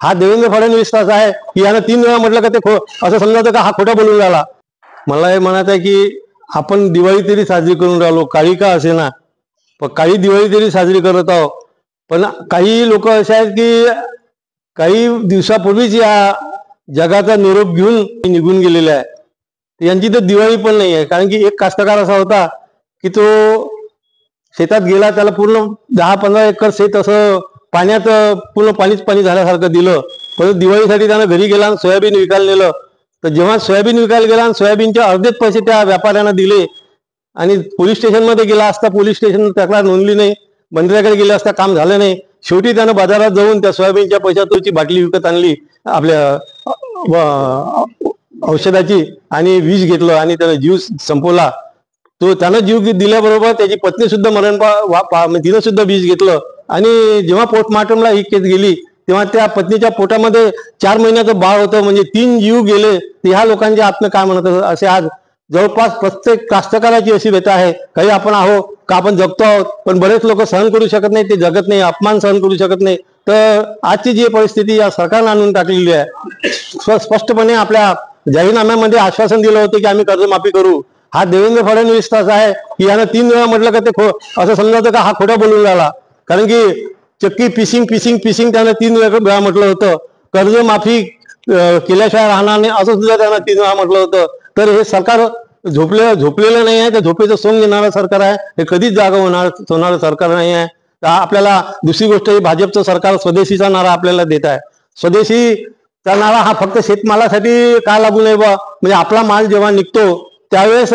हा देवेंद्र फडणवीस असा आहे की यानं 3 वेळा म्हटलं का ते असं समजायचं का हा खोटा बोलून राहिला। मला हे म्हणायचं आहे की आपण दिवाळी तरी साजरी करून राहिलो, काळी का असेना, पण काही दिवाळी तरी साजरी करत आहोत। पण काही लोक असे आहेत की काही दिवसापूर्वीच या जगाचा निरोप घेऊन निघून गेलेले आहे। यांची तर दिवाळी पण नाही आहे, कारण की एक कास्तकार असा होता की तो शेतात गेला, त्याला पूर्ण 10-15 एकर शेत असं पाण्यात पूर्ण पाणीच पाणी झाल्यासारखं दिलं। पण दिवाळीसाठी त्यानं घरी गेला आणि सोयाबीन विकायला नेलं, तर जेव्हा सोयाबीन विकायला गेला आणि सोयाबीनचे अर्धेच पैसे त्या व्यापाऱ्यांना दिले आणि पोलीस स्टेशनमध्ये गेला असता, पोलीस स्टेशन तक्रार नोंदली नाही, मंत्र्याकडे गेले असता काम झालं नाही। शेवटी त्यानं बाजारात जाऊन त्या सोयाबीनच्या पैशातूनची बाटली विकत आणली आपल्या औषधाची आणि विष घेतलं आणि त्यानं जीव संपवला। तो त्यानं जीव दिल्याबरोबर त्याची पत्नी सुद्धा तिनं सुद्धा विष घेतलं आणि जेव्हा पोस्टमार्टमला ही केस गेली तेव्हा त्या पत्नीच्या पोटामध्ये 4 महिन्याचं बाळ होतं, म्हणजे 3 जीव गेले। ह्या लोकांच्या आत्म काय म्हणत असे आज जवळपास प्रत्येक कास्तकाराची अशी व्यथा आहे। काही आपण आहो का आपण जगतो आहोत, पण बरेच लोक सहन करू शकत नाही, ते जगत नाही, अपमान सहन करू शकत नाही। तर आजची जी परिस्थिती या सरकारने आणून टाकलेली आहे, स्पष्टपणे आपल्या जाहीरनाम्यामध्ये आश्वासन दिलं होतं की आम्ही कर्जमाफी करू। हा देवेंद्र फडणवीस असा आहे की यानं 3 वेळा म्हटलं का ते असं समजायचं का हा खोटा बोलून राहिला, कारण की चक्की पिसिंग त्यानं 3 वेळा म्हटलं होतं। कर्जमाफी केल्याशिवाय राहणार नाही असं सुद्धा त्यानं 3 वेळा म्हटलं होतं। तर हे सरकार झोपलेलं नाही आहे, तर झोपेचं सोंग घेणारं सरकार आहे, हे कधीच जागा होणारं सरकार नाही आहे। आपल्याला दुसरी गोष्ट ही भाजपचं सरकार स्वदेशीचा नारा आपल्याला देत आहे। स्वदेशीचा नारा हा फक्त शेतमालासाठी का लागू नये बा, म्हणजे आपला माल जेव्हा निघतो त्यावेळेस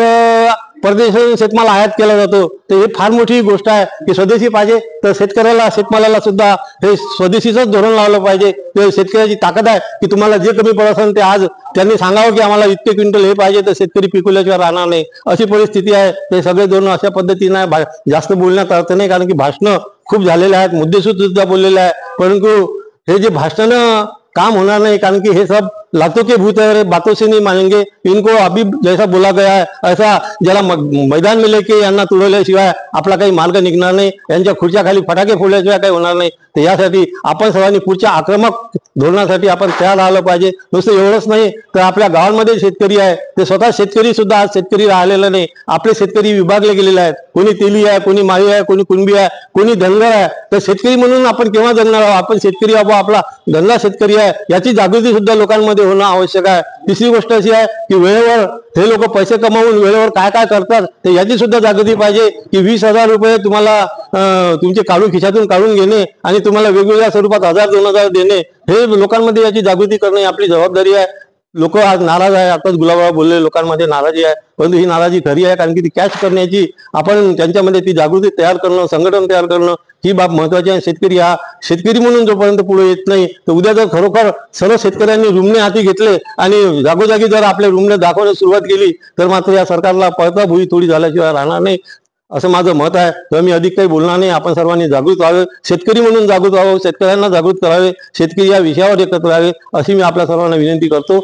परदेशातून शेतमाल आयात केला जातो, तर हे फार मोठी गोष्ट आहे की स्वदेशी पाहिजे। तर शेतकऱ्याला शेतमालाला सुद्धा हे स्वदेशीचंच धोरण लावलं पाहिजे। ते शेतकऱ्याची ताकद आहे की तुम्हाला जे कमी पडत असेल ते आज त्यांनी सांगावं की आम्हाला इतके क्विंटल हे पाहिजे, तर शेतकरी पिकवल्याशिवाय राहणार नाही, अशी परिस्थिती आहे। ते सगळे धोरण अशा पद्धतीने जास्त बोलण्यात अर्थ नाही, कारण की भाषणं खूप झालेले आहेत, मुद्देसूद सुद्धा बोललेले आहे, परंतु हे जे भाषण काम होणार नाही, कारण की हे सब लातों के भूत है, बातों से नहीं मानेंगे। इनको अभी जैसा बोला गया है ऐसा ज्याला मैदान में लेके यांना तुडवल्याशिवाय आपला काही मार्ग निघणार नाही, यांच्या खुर्च्या खाली फटाके फोडल्याशिवाय काही होणार नाही। तर यासाठी आपण सर्वांनी पुढच्या आक्रमक धोरणासाठी आपण तयार राहिलं पाहिजे। नुसतं एवढंच नाही तर आपल्या गावांमध्ये शेतकरी आहे, ते स्वतः शेतकरी सुद्धा आज शेतकरी राहिलेला नाही, आपले शेतकरी विभागले गेलेले आहेत। कोणी तेली आहे, कोणी माळी आहे, कोणी कुणबी आहे, कोणी धनगर आहे। तर शेतकरी म्हणून आपण केव्हा जगणार आहोत? आपण शेतकरी आहोत, आपला धंदा शेतकरी आहे, याची जागृती सुद्धा लोकांमध्ये होणं आवश्यक आहे। तिसरी गोष्ट अशी आहे की वेळेवर हे लोक पैसे कमावून वेळेवर काय काय करतात तर याची सुद्धा जागृती पाहिजे की 20,000 रुपये तुम्हाला तुमचे खिशातून काढून घेणे आणि तुम्हाला वेगवेगळ्या स्वरूपात 1,000-2,000 देणे, हे लोकांमध्ये याची जागृती करणे आपली जबाबदारी आहे। लोक आज नाराज आहे, आताच गुलाबराव बोलले लोकांमध्ये नाराजी आहे, परंतु ही नाराजी खरी आहे, कारण की ती कॅच करण्याची आपण त्यांच्यामध्ये ती जागृती तयार करणं, संघटन तयार करणं ही बाब महत्वाची आहे। शेतकरी म्हणून जोपर्यंत पुढे येत नाही, तर उद्या जर खरोखर सर्व शेतकऱ्यांनी रुमणे हाती घेतले आणि जागोजागी जर आपले रुमणे दाखवण्यास सुरुवात केली, तर मात्र या सरकारला पळता भुई थोडी झाल्याशिवाय राहणार नाही, असं माझं मत आहे। तर मी अधिक काही बोलणार नाही, आपण सर्वांनी जागृत व्हावे, शेतकरी म्हणून जागृत व्हावं, शेतकऱ्यांना जागृत करावे, शेतकरी या विषयावर एकत्र राहावे, अशी मी आपल्या सर्वांना विनंती करतो।